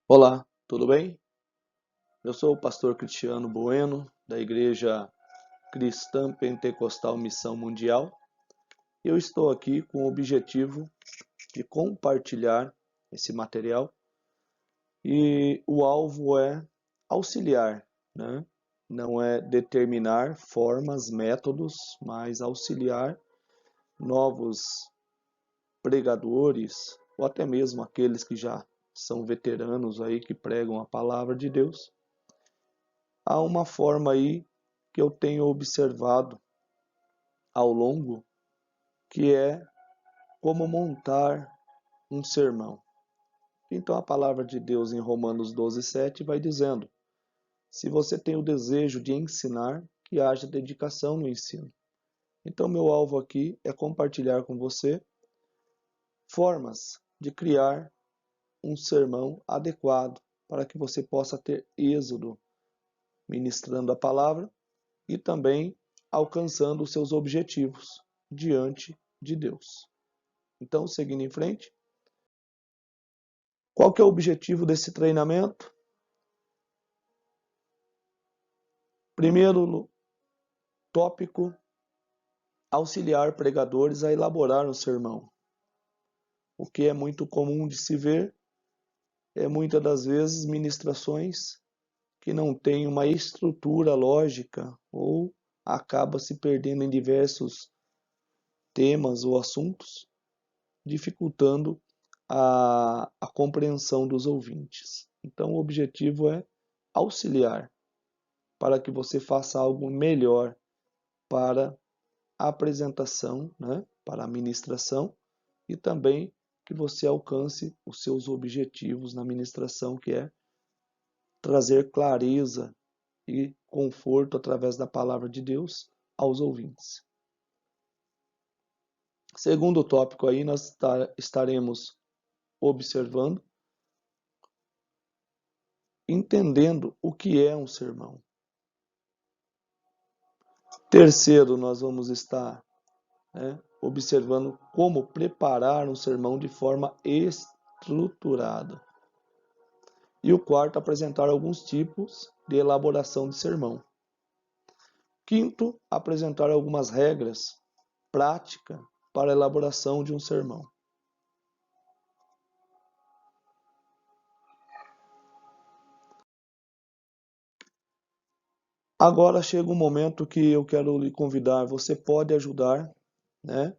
Olá, tudo bem? Eu sou o pastor Cristiano Bueno, da Igreja Cristã Pentecostal Missão Mundial. Eu estou aqui com o objetivo de compartilhar esse material e o alvo é auxiliar, né? Não é determinar formas, métodos, mas auxiliar novos pregadores ou até mesmo aqueles que já são veteranos aí que pregam a palavra de Deus. Há uma forma aí que eu tenho observado ao longo, que é como montar um sermão. Então a palavra de Deus em Romanos 12:7 vai dizendo: se você tem o desejo de ensinar, que haja dedicação no ensino. Então meu alvo aqui é compartilhar com você formas de criar um sermão adequado para que você possa ter êxodo ministrando a palavra e também alcançando os seus objetivos diante de Deus. Então, seguindo em frente, qual que é o objetivo desse treinamento? Primeiro tópico, auxiliar pregadores a elaborar um sermão. O que é muito comum de se ver é muitas das vezes ministrações que não têm uma estrutura lógica ou acaba se perdendo em diversos temas ou assuntos, dificultando a compreensão dos ouvintes. Então, o objetivo é auxiliar para que você faça algo melhor para a apresentação, né, para a ministração e também que você alcance os seus objetivos na ministração, que é trazer clareza e conforto através da palavra de Deus aos ouvintes. Segundo tópico aí, nós estaremos observando, entendendo o que é um sermão. Terceiro, nós vamos estar observando como preparar um sermão de forma estruturada. E o quarto, apresentar alguns tipos de elaboração de sermão. Quinto, apresentar algumas regras práticas para a elaboração de um sermão. Agora chega um momento que eu quero lhe convidar. Você pode ajudar, né?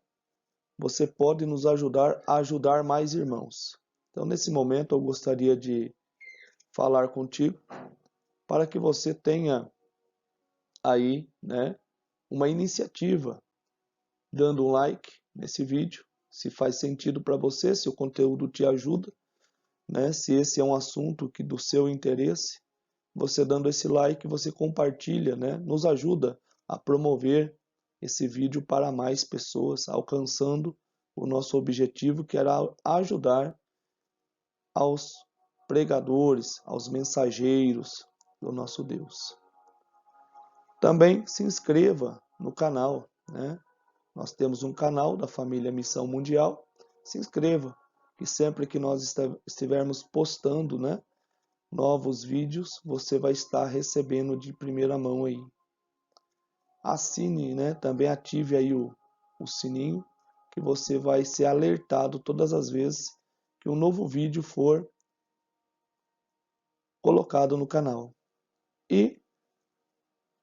Você pode nos ajudar a ajudar mais irmãos. Então, nesse momento, eu gostaria de falar contigo para que você tenha aí, né, uma iniciativa, dando um like nesse vídeo, se faz sentido para você, se o conteúdo te ajuda, né, se esse é um assunto que do seu interesse, você dando esse like, você compartilha, né, nos ajuda a promover esse vídeo para mais pessoas, alcançando o nosso objetivo, que era ajudar aos pregadores, aos mensageiros do nosso Deus. Também se inscreva no canal, né? Nós temos um canal da família Missão Mundial. Se inscreva, que sempre que nós estivermos postando, né, novos vídeos, você vai estar recebendo de primeira mão aí. Assine, né? Também ative aí o sininho, que você vai ser alertado todas as vezes que um novo vídeo for colocado no canal. E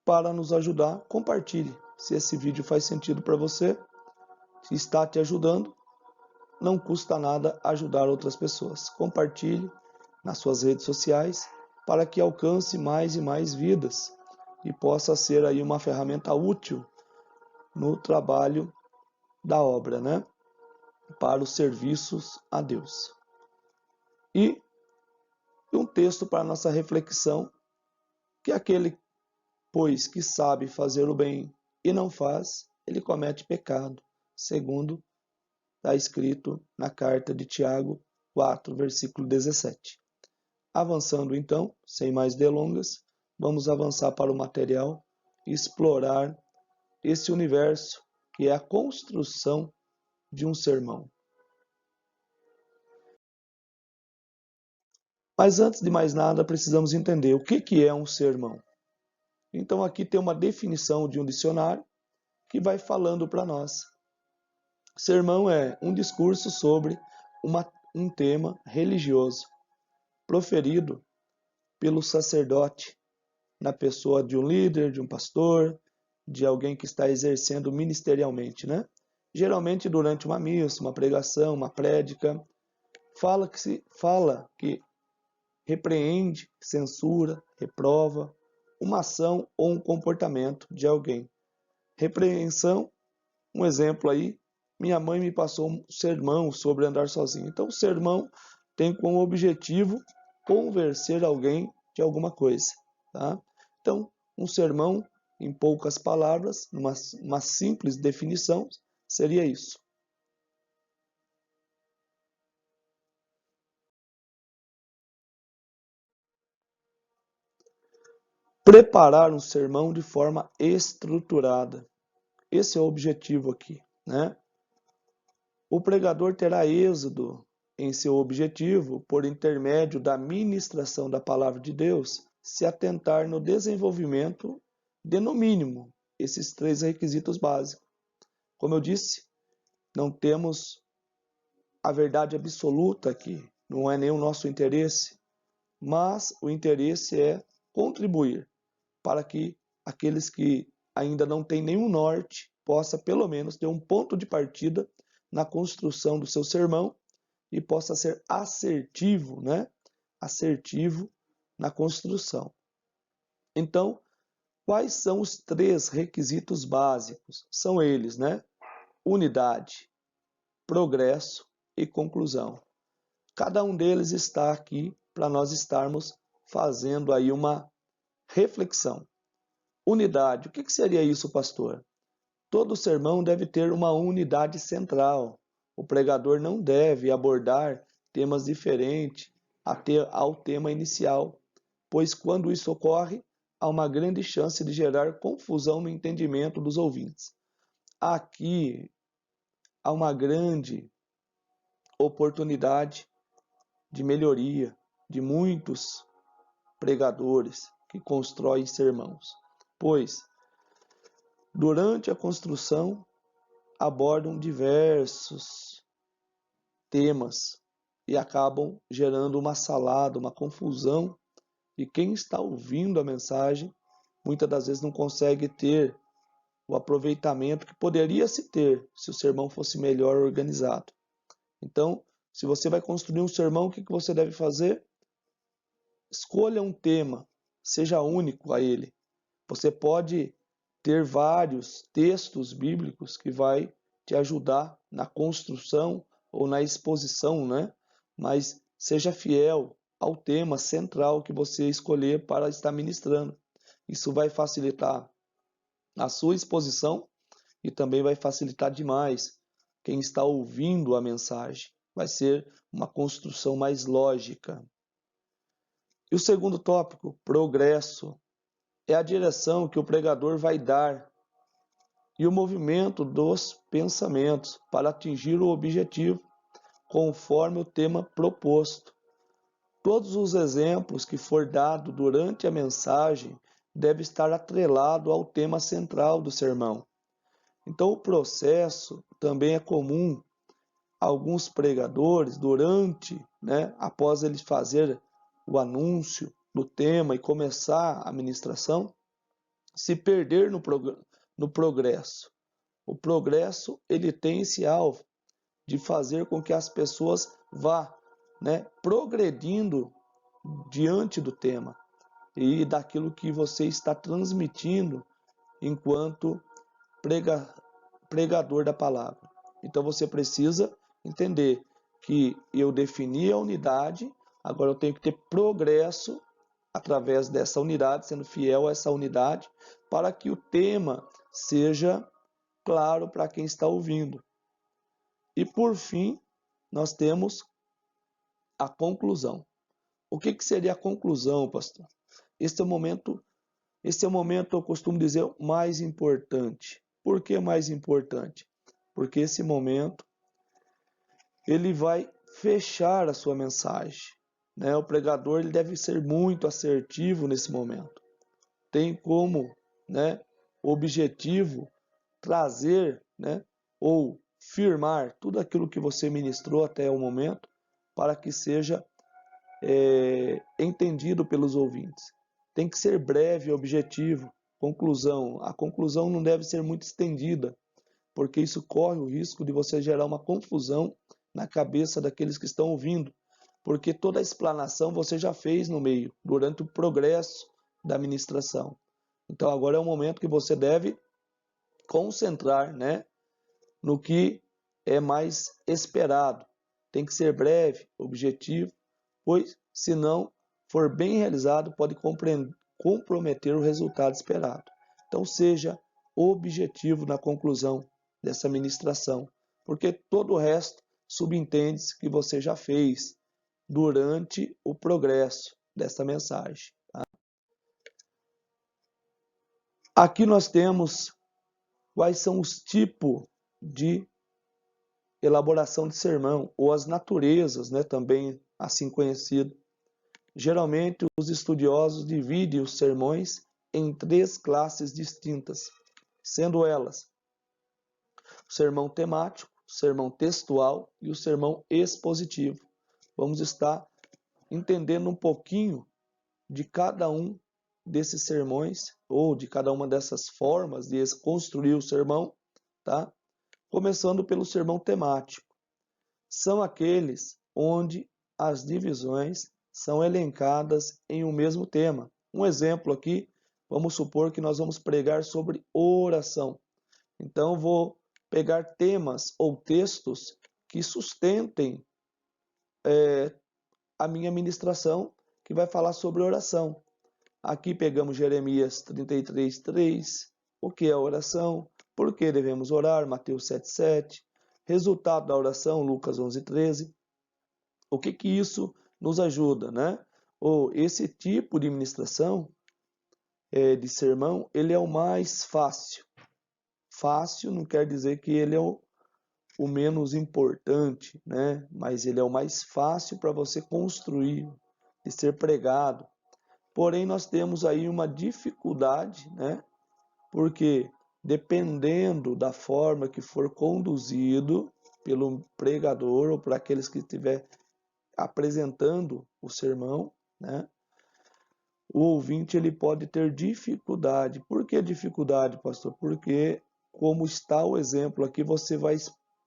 para nos ajudar, compartilhe. Se esse vídeo faz sentido para você, se está te ajudando, não custa nada ajudar outras pessoas. Compartilhe nas suas redes sociais para que alcance mais e mais vidas e possa ser aí uma ferramenta útil no trabalho da obra, né? Para os serviços a Deus. E um texto para nossa reflexão, que aquele, pois, que sabe fazer o bem e não faz, ele comete pecado, segundo está escrito na carta de Tiago 4, versículo 17. Avançando então, sem mais delongas, vamos avançar para o material e explorar esse universo que é a construção de um sermão. Mas antes de mais nada, precisamos entender o que é um sermão. Então aqui tem uma definição de um dicionário que vai falando para nós. Sermão é um discurso sobre um tema religioso, proferido pelo sacerdote, na pessoa de um líder, de um pastor, de alguém que está exercendo ministerialmente, né? Geralmente durante uma missa, uma pregação, uma prédica, fala que repreende, censura, reprova uma ação ou um comportamento de alguém. Repreensão, um exemplo aí, minha mãe me passou um sermão sobre andar sozinho. Então, o sermão tem como objetivo convencer alguém de alguma coisa, tá? Então, um sermão, em poucas palavras, uma simples definição, seria isso. Preparar um sermão de forma estruturada. Esse é o objetivo aqui, né? O pregador terá êxodo em seu objetivo por intermédio da ministração da palavra de Deus, se atentar no desenvolvimento de, no mínimo, esses 3 requisitos básicos. Como eu disse, não temos a verdade absoluta aqui, não é nem o nosso interesse, mas o interesse é contribuir para que aqueles que ainda não têm nenhum norte possa pelo menos ter um ponto de partida na construção do seu sermão e possa ser assertivo, né? Assertivo na construção. Então, quais são os 3 requisitos básicos? São eles, né? Unidade, progresso e conclusão. Cada um deles está aqui para nós estarmos fazendo aí uma reflexão. Unidade. O que seria isso, pastor? Todo sermão deve ter uma unidade central. O pregador não deve abordar temas diferentes ao tema inicial, pois quando isso ocorre, há uma grande chance de gerar confusão no entendimento dos ouvintes. Aqui há uma grande oportunidade de melhoria de muitos pregadores que constroem sermãos, pois durante a construção abordam diversos temas e acabam gerando uma salada, uma confusão, e quem está ouvindo a mensagem muitas das vezes não consegue ter o aproveitamento que poderia se ter se o sermão fosse melhor organizado. Então, se você vai construir um sermão, o que você deve fazer? Escolha um tema, seja único a ele. Você pode ter vários textos bíblicos que vai te ajudar na construção ou na exposição, né? Mas seja fiel ao tema central que você escolher para estar ministrando. Isso vai facilitar a sua exposição e também vai facilitar demais quem está ouvindo a mensagem. Vai ser uma construção mais lógica. E o segundo tópico, progresso, é a direção que o pregador vai dar e o movimento dos pensamentos para atingir o objetivo conforme o tema proposto. Todos os exemplos que for dado durante a mensagem devem estar atrelado ao tema central do sermão. Então o processo também é comum a alguns pregadores após eles fazer o anúncio do tema e começar a ministração, se perder no progresso. O progresso ele tem esse alvo de fazer com que as pessoas vá progredindo diante do tema e daquilo que você está transmitindo enquanto pregador da palavra. Então você precisa entender que eu defini a unidade, agora eu tenho que ter progresso através dessa unidade, sendo fiel a essa unidade, para que o tema seja claro para quem está ouvindo. E por fim, nós temos a conclusão. O que seria a conclusão, pastor? Este é o momento, eu costumo dizer, mais importante. Por que mais importante? Porque esse momento ele vai fechar a sua mensagem. né, o pregador ele deve ser muito assertivo nesse momento. Tem como, né, objetivo trazer, né, ou firmar tudo aquilo que você ministrou até o momento para que seja entendido pelos ouvintes. Tem que ser breve e objetivo. Conclusão. A conclusão não deve ser muito estendida, porque isso corre o risco de você gerar uma confusão na cabeça daqueles que estão ouvindo, porque toda a explanação você já fez no meio, durante o progresso da ministração. Então agora é o momento que você deve concentrar, né, no que é mais esperado. Tem que ser breve, objetivo, pois se não for bem realizado, pode comprometer o resultado esperado. Então seja objetivo na conclusão dessa ministração, porque todo o resto subentende-se que você já fez durante o progresso desta mensagem. Tá? Aqui nós temos quais são os tipos de elaboração de sermão, ou as naturezas, né, também assim conhecido. Geralmente, os estudiosos dividem os sermões em 3 classes distintas, sendo elas o sermão temático, o sermão textual e o sermão expositivo. Vamos estar entendendo um pouquinho de cada um desses sermões, ou de cada uma dessas formas de construir o sermão, tá? Começando pelo sermão temático. São aqueles onde as divisões são elencadas em um mesmo tema. Um exemplo aqui, vamos supor que nós vamos pregar sobre oração. Então, vou pegar temas ou textos que sustentem a minha ministração, que vai falar sobre oração. Aqui pegamos Jeremias 33:3, o que é oração, por que devemos orar, Mateus 7:7, resultado da oração, Lucas 11:13. O que isso nos ajuda, né? Ou esse tipo de ministração, de sermão, ele é o mais fácil. Fácil não quer dizer que ele é o menos importante, né? Mas ele é o mais fácil para você construir, de ser pregado. Porém, nós temos aí uma dificuldade, né? Porque dependendo da forma que for conduzido pelo pregador ou para aqueles que estiver apresentando o sermão, né? O ouvinte ele pode ter dificuldade. Por que dificuldade, pastor? Porque como está o exemplo aqui, você vai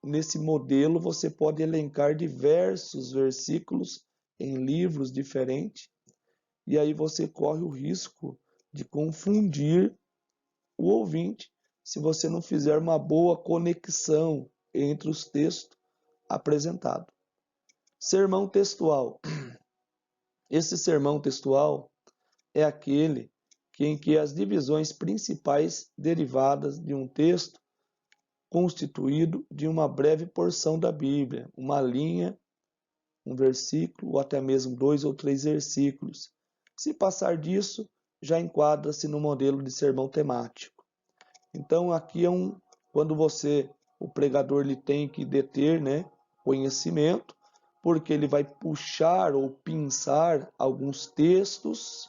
nesse modelo você pode elencar diversos versículos em livros diferentes e aí você corre o risco de confundir o ouvinte se você não fizer uma boa conexão entre os textos apresentados. Sermão textual. Esse sermão textual é aquele em que as divisões principais derivadas de um texto constituído de uma breve porção da Bíblia, uma linha, um versículo, ou até mesmo 2 ou 3 versículos. Se passar disso, já enquadra-se no modelo de sermão temático. Então, aqui quando o pregador ele tem que deter, né, conhecimento, porque ele vai puxar ou pinçar alguns textos,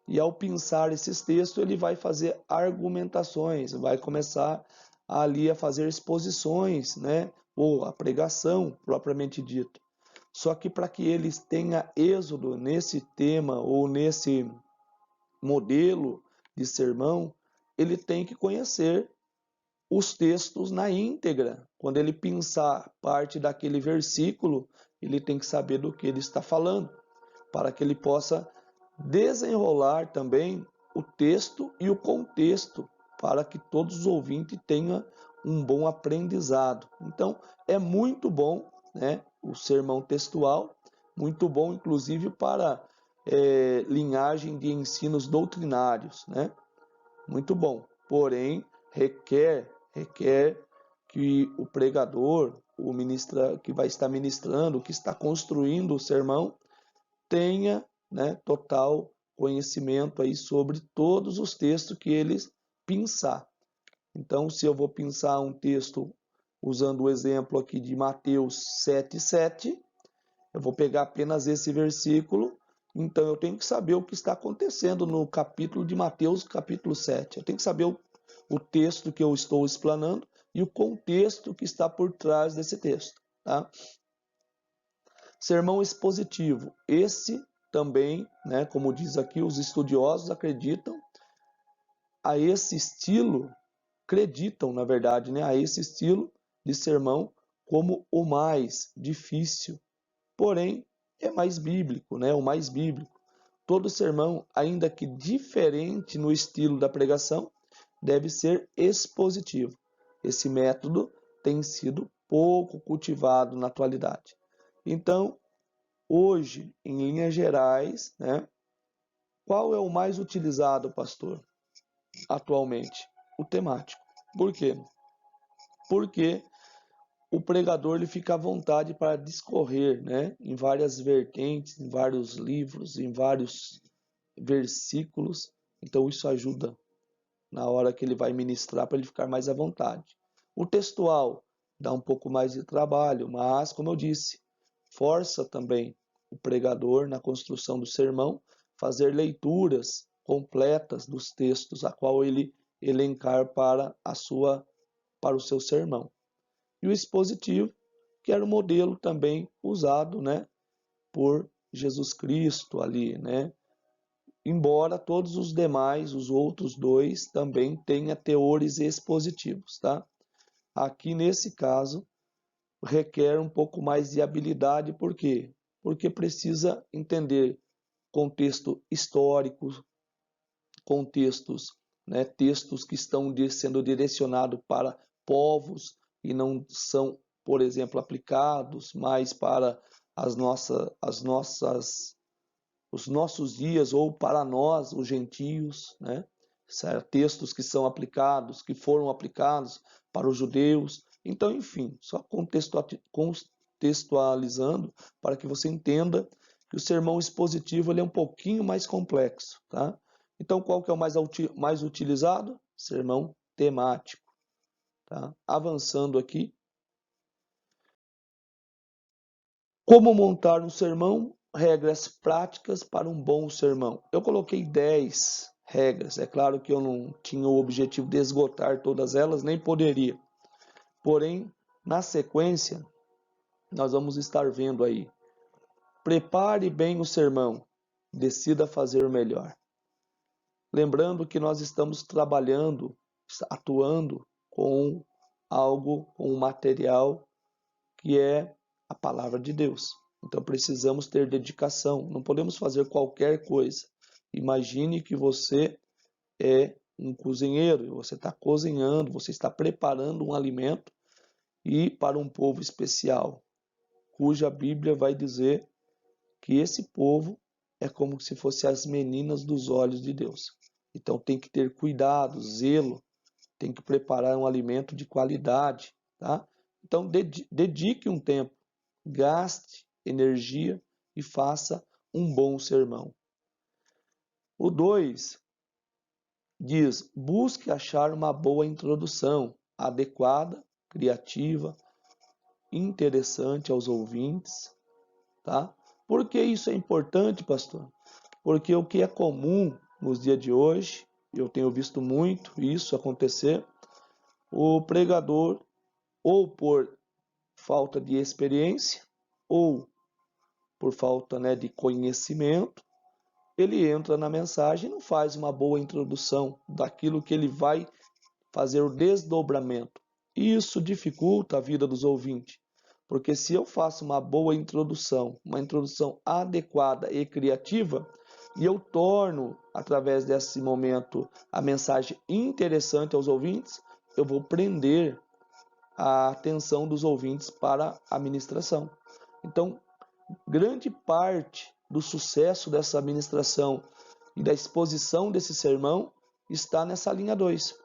e ao pinçar esses textos, ele vai fazer argumentações, vai começar ali a fazer exposições, né, ou a pregação propriamente dita. Só que para que eles tenham êxodo nesse tema ou nesse modelo de sermão, ele tem que conhecer os textos na íntegra. Quando ele pensar parte daquele versículo, ele tem que saber do que ele está falando, para que ele possa desenrolar também o texto e o contexto, para que todos os ouvintes tenham um bom aprendizado. Então, é muito bom, né, o sermão textual, muito bom, inclusive, para linhagem de ensinos doutrinários, né? Muito bom. Porém, requer que o pregador, que vai estar ministrando, que está construindo o sermão, tenha, né, total conhecimento aí sobre todos os textos que eles pensar. Então, se eu vou pensar um texto usando o exemplo aqui de Mateus 7:7, Eu vou pegar apenas esse versículo, então eu tenho que saber o que está acontecendo no capítulo de Mateus, capítulo 7. Eu tenho que saber o texto que eu estou explanando e o contexto que está por trás desse texto. Tá? Sermão expositivo. Esse também, né, como diz aqui, os estudiosos acreditam a esse estilo, acreditam, na verdade, né, a esse estilo de sermão como o mais difícil, porém é mais bíblico, né, o mais bíblico. Todo sermão, ainda que diferente no estilo da pregação, deve ser expositivo. Esse método tem sido pouco cultivado na atualidade. Então, hoje, em linhas gerais, né, qual é o mais utilizado, pastor, atualmente? O temático. Por quê? Porque o pregador ele fica à vontade para discorrer, né, em várias vertentes, em vários livros, em vários versículos. Então, isso ajuda na hora que ele vai ministrar para ele ficar mais à vontade. O textual dá um pouco mais de trabalho, mas, como eu disse, força também o pregador na construção do sermão, fazer leituras completas dos textos a qual ele elencar para o seu sermão. E o expositivo, que era o modelo também usado, né, por Jesus Cristo ali, né? Embora todos os demais, os outros dois, também tenham teores expositivos, tá? Aqui nesse caso requer um pouco mais de habilidade, por quê? Porque precisa entender contexto histórico, contextos, né, textos que estão sendo direcionados para povos e não são, por exemplo, aplicados mais para os nossos dias ou para nós, os gentios, né? Textos que são aplicados, que foram aplicados para os judeus. Então, enfim, só contextualizando para que você entenda que o sermão expositivo ele é um pouquinho mais complexo, tá? Então, qual que é o mais utilizado? Sermão temático, tá? Avançando aqui. Como montar um sermão? Regras práticas para um bom sermão. Eu coloquei 10 regras. É claro que eu não tinha o objetivo de esgotar todas elas, nem poderia. Porém, na sequência, nós vamos estar vendo aí. Prepare bem o sermão. Decida fazer o melhor. Lembrando que nós estamos trabalhando, atuando com algo, com um material que é a palavra de Deus. Então precisamos ter dedicação, não podemos fazer qualquer coisa. Imagine que você é um cozinheiro, você está cozinhando, você está preparando um alimento e para um povo especial, cuja Bíblia vai dizer que esse povo é como se fosse as meninas dos olhos de Deus. Então tem que ter cuidado, zelo, tem que preparar um alimento de qualidade, tá? Então dedique um tempo, gaste energia e faça um bom sermão. O 2 diz: busque achar uma boa introdução, adequada, criativa, interessante aos ouvintes, tá? Por que isso é importante, pastor? Porque o que é comum nos dias de hoje, eu tenho visto muito isso acontecer, o pregador, ou por falta de experiência, ou por falta, né, de conhecimento, ele entra na mensagem e não faz uma boa introdução daquilo que ele vai fazer o desdobramento. Isso dificulta a vida dos ouvintes, porque se eu faço uma boa introdução, uma introdução adequada e criativa, e eu torno, através desse momento, a mensagem interessante aos ouvintes, eu vou prender a atenção dos ouvintes para a ministração. Então, grande parte do sucesso dessa ministração e da exposição desse sermão está nessa linha 2,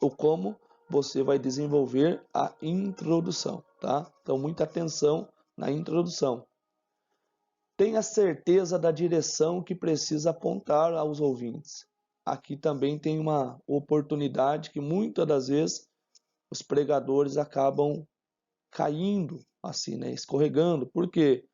o como você vai desenvolver a introdução, tá? Então, muita atenção na introdução. Tenha certeza da direção que precisa apontar aos ouvintes. Aqui também tem uma oportunidade que muitas das vezes os pregadores acabam caindo, assim, né? Escorregando. Por quê?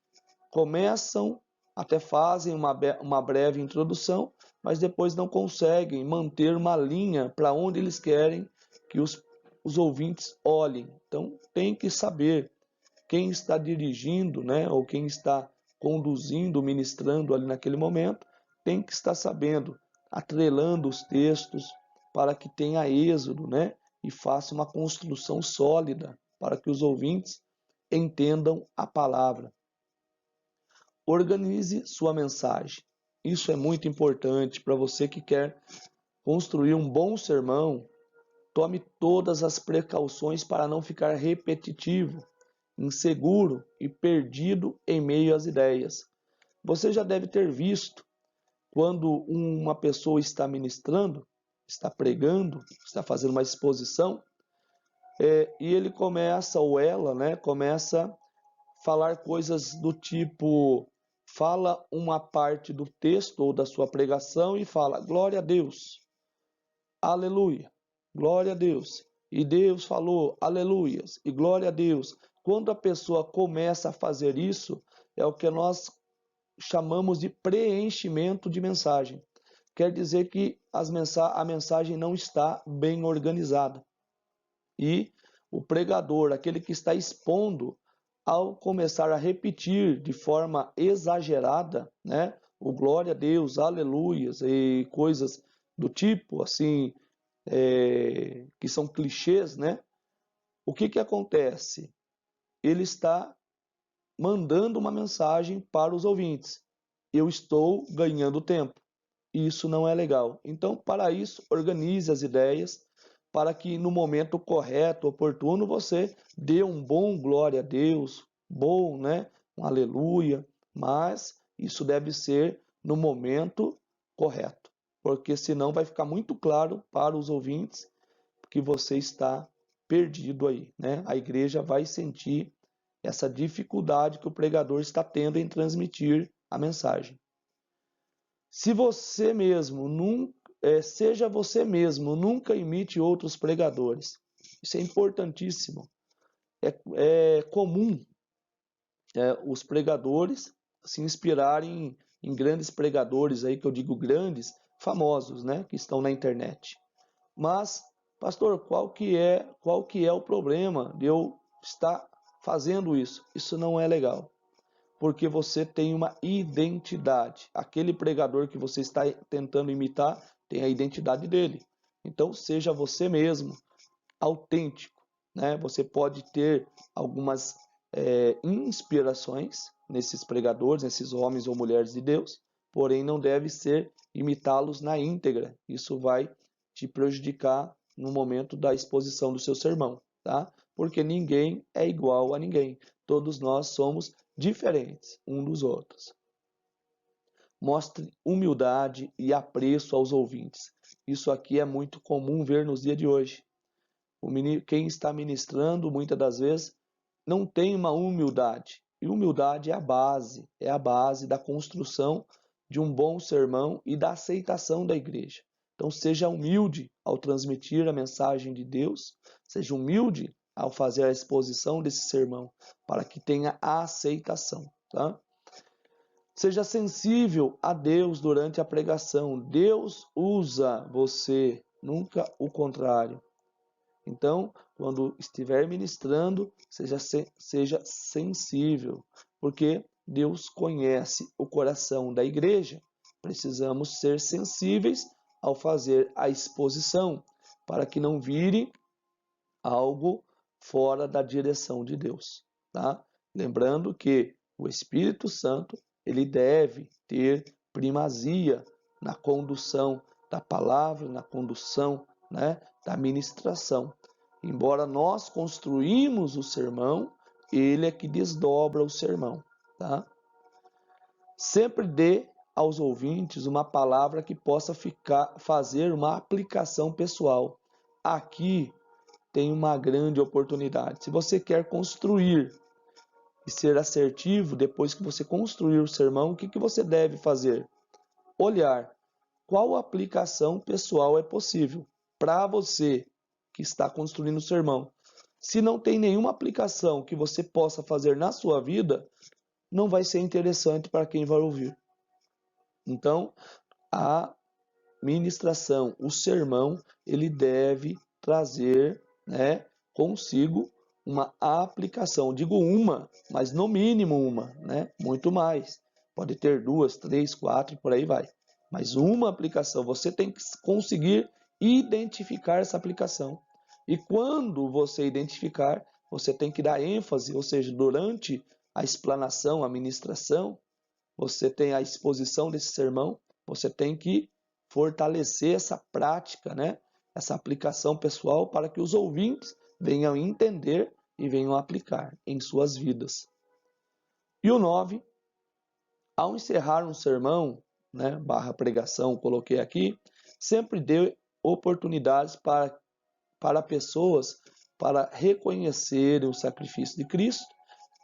começam, até fazem uma breve introdução, mas depois não conseguem manter uma linha para onde eles querem que os ouvintes olhem. Então, tem que saber quem está dirigindo, né, ou quem está conduzindo, ministrando ali naquele momento, tem que estar sabendo, atrelando os textos para que tenha êxodo, né, e faça uma construção sólida para que os ouvintes entendam a palavra. Organize sua mensagem. Isso é muito importante para você que quer construir um bom sermão. Tome todas as precauções para não ficar repetitivo, inseguro e perdido em meio às ideias. Você já deve ter visto quando uma pessoa está ministrando, está pregando, está fazendo uma exposição, e ele começa, ou ela, né, começa a falar coisas do tipo, fala uma parte do texto ou da sua pregação e fala, glória a Deus, aleluia, glória a Deus. E Deus falou, aleluias, e glória a Deus. Quando a pessoa começa a fazer isso, é o que nós chamamos de preenchimento de mensagem. Quer dizer que a mensagem não está bem organizada. E o pregador, aquele que está expondo, ao começar a repetir de forma exagerada, né, o glória a Deus, aleluias e coisas do tipo, assim, que são clichês, né? O que acontece? Ele está mandando uma mensagem para os ouvintes. Eu estou ganhando tempo. Isso não é legal. Então, para isso, organize as ideias para que no momento correto, oportuno, você dê um bom glória a Deus, bom, né? Um aleluia, mas isso deve ser no momento correto, porque senão vai ficar muito claro para os ouvintes que você está perdido aí, né? A igreja vai sentir essa dificuldade que o pregador está tendo em transmitir a mensagem. Se você mesmo seja você mesmo, nunca imite outros pregadores. Isso é importantíssimo. É comum os pregadores se inspirarem em grandes pregadores aí que eu digo grandes, famosos, né, que estão na internet. Mas, pastor, qual que é o problema de eu estar fazendo isso? Isso não é legal. Porque você tem uma identidade. Aquele pregador que você está tentando imitar tem a identidade dele. Então, seja você mesmo, autêntico, né? Você pode ter algumas inspirações nesses pregadores, nesses homens ou mulheres de Deus, porém não deve ser imitá-los na íntegra. Isso vai te prejudicar no momento da exposição do seu sermão, tá? Porque ninguém é igual a ninguém. Todos nós somos diferentes uns dos outros. Mostre humildade e apreço aos ouvintes. Isso aqui é muito comum ver nos dias de hoje. Quem está ministrando, muitas das vezes, não tem uma humildade. E humildade é a base da construção de um bom sermão e da aceitação da igreja. Então, seja humilde ao transmitir a mensagem de Deus, seja humilde ao fazer a exposição desse sermão, para que tenha a aceitação, tá? Seja sensível a Deus durante a pregação. Deus usa você, nunca o contrário. Então, quando estiver ministrando, seja sensível, porque Deus conhece o coração da igreja. Precisamos ser sensíveis ao fazer a exposição, para que não vire algo fora da direção de Deus, tá? Lembrando que o Espírito Santo, ele deve ter primazia na condução da palavra, na condução, né, da ministração. Embora nós construímos o sermão, ele é que desdobra o sermão, tá? Sempre dê aos ouvintes uma palavra que possa fazer uma aplicação pessoal. Aqui tem uma grande oportunidade. Se você quer construir e ser assertivo, depois que você construir o sermão, o que você deve fazer? Olhar qual aplicação pessoal é possível para você que está construindo o sermão. Se não tem nenhuma aplicação que você possa fazer na sua vida, não vai ser interessante para quem vai ouvir. Então, a ministração, o sermão, ele deve trazer, né, consigo uma aplicação. Digo uma, mas no mínimo uma, né? Muito mais. Pode ter 2, 3, 4, por aí vai. Mas uma aplicação, você tem que conseguir identificar essa aplicação. E quando você identificar, você tem que dar ênfase, ou seja, durante a explanação, a ministração, você tem a exposição desse sermão, você tem que fortalecer essa prática, né? Essa aplicação pessoal para que os ouvintes venham entender e venham aplicar em suas vidas. E o 9, ao encerrar um sermão, né, barra pregação, coloquei aqui, sempre dê oportunidades para pessoas para reconhecerem o sacrifício de Cristo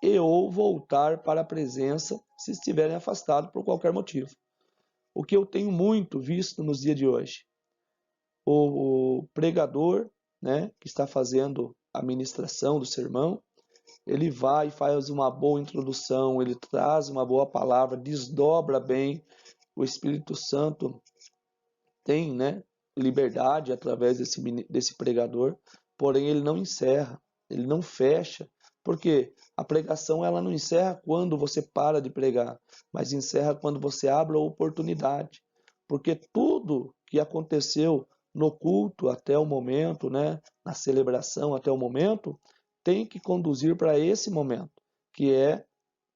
e ou voltar para a presença se estiverem afastados por qualquer motivo. O que eu tenho muito visto nos dias de hoje, o pregador, né, que está fazendo a ministração do sermão, ele vai e faz uma boa introdução, ele traz uma boa palavra, desdobra bem, o Espírito Santo tem, né, liberdade através desse pregador, porém ele não encerra, ele não fecha, porque a pregação ela não encerra quando você para de pregar, mas encerra quando você abre a oportunidade, porque tudo que aconteceu no culto até o momento, né, na celebração até o momento, tem que conduzir para esse momento, que é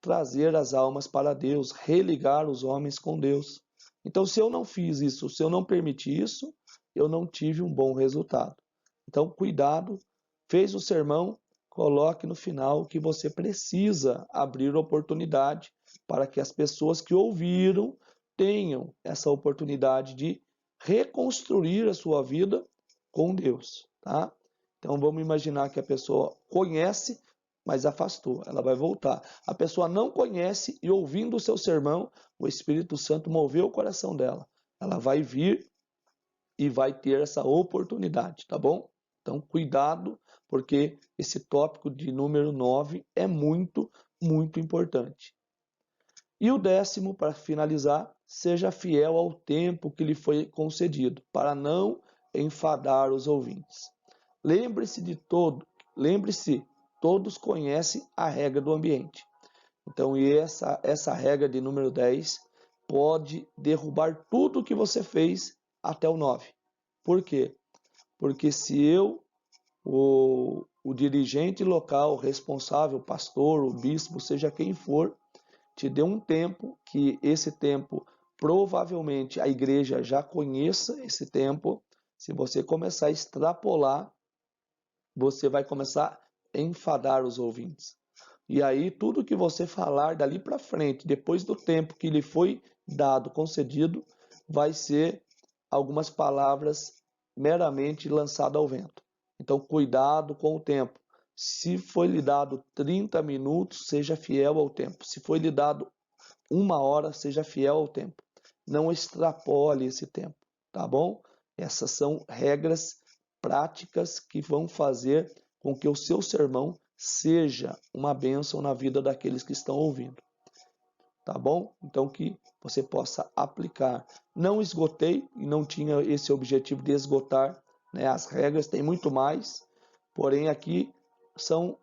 trazer as almas para Deus, religar os homens com Deus. Então, se eu não fiz isso, se eu não permiti isso, eu não tive um bom resultado. Então, cuidado, fez o sermão, coloque no final que você precisa abrir oportunidade para que as pessoas que ouviram tenham essa oportunidade de reconstruir a sua vida com Deus, tá? Então vamos imaginar que a pessoa conhece, mas afastou, ela vai voltar. A pessoa não conhece e ouvindo o seu sermão, o Espírito Santo moveu o coração dela. Ela vai vir e vai ter essa oportunidade, tá bom? Então, cuidado, porque esse tópico de número 9 é muito, muito importante. E o 10º, para finalizar, seja fiel ao tempo que lhe foi concedido, para não enfadar os ouvintes. Lembre-se de todo, lembre-se, todos conhecem a regra do ambiente. Então, e essa regra de número 10 pode derrubar tudo que você fez até o 9. Por quê? Porque se eu, o dirigente local, o responsável, o pastor, o bispo, seja quem for, te dê um tempo, que esse tempo provavelmente a igreja já conheça esse tempo. Se você começar a extrapolar, você vai começar a enfadar os ouvintes. E aí tudo que você falar dali para frente, depois do tempo que lhe foi dado, concedido, vai ser algumas palavras meramente lançadas ao vento. Então cuidado com o tempo. Se foi lhe dado 30 minutos, seja fiel ao tempo. Se foi lhe dado 1 hora, seja fiel ao tempo. Não extrapole esse tempo, tá bom? Essas são regras práticas que vão fazer com que o seu sermão seja uma bênção na vida daqueles que estão ouvindo, tá bom? Então que você possa aplicar. Não esgotei e não tinha esse objetivo de esgotar, né? As regras tem muito mais, porém aqui são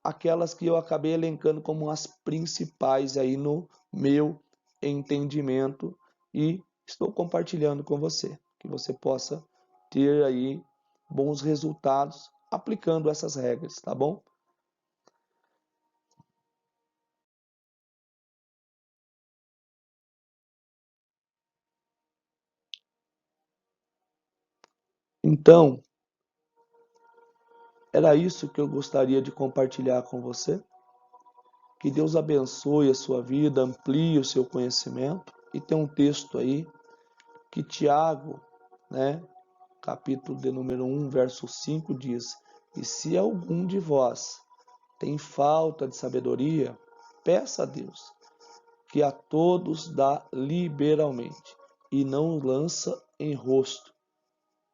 aquelas que eu acabei elencando como as principais aí no meu entendimento e estou compartilhando com você, que você possa ter aí bons resultados aplicando essas regras, tá bom? Então, era isso que eu gostaria de compartilhar com você. Que Deus abençoe a sua vida, amplie o seu conhecimento. E tem um texto aí que Tiago, né, capítulo de número 1, verso 5 diz: E se algum de vós tem falta de sabedoria, peça a Deus, que a todos dá liberalmente, e não lança em rosto,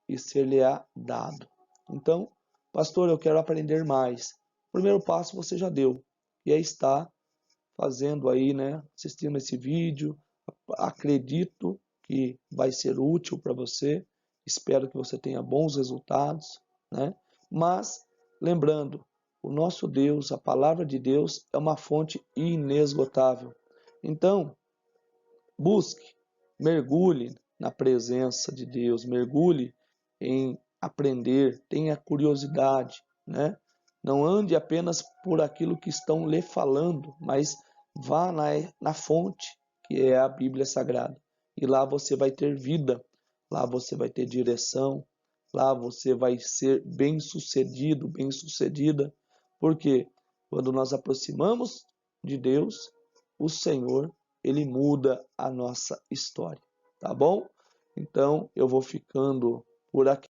e ser-lhe-á dado. Então, pastor, eu quero aprender mais. O primeiro passo você já deu, e é estar fazendo aí, né, assistindo esse vídeo. Acredito que vai ser útil para você. Espero que você tenha bons resultados, né? Mas lembrando, o nosso Deus, a palavra de Deus é uma fonte inesgotável. Então, busque, mergulhe na presença de Deus, mergulhe em aprender, tenha curiosidade, né? Não ande apenas por aquilo que estão lhe falando, mas vá na fonte, que é a Bíblia Sagrada. E lá você vai ter vida, lá você vai ter direção, lá você vai ser bem-sucedido, bem-sucedida, porque quando nós aproximamos de Deus, o Senhor, ele muda a nossa história, tá bom? Então, eu vou ficando por aqui,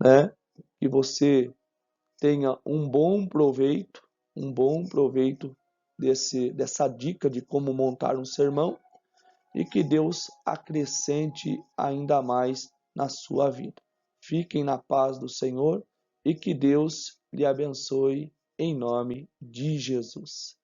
né? Que você tenha um bom proveito dessa dica de como montar um sermão e que Deus acrescente ainda mais na sua vida. Fiquem na paz do Senhor e que Deus lhe abençoe em nome de Jesus.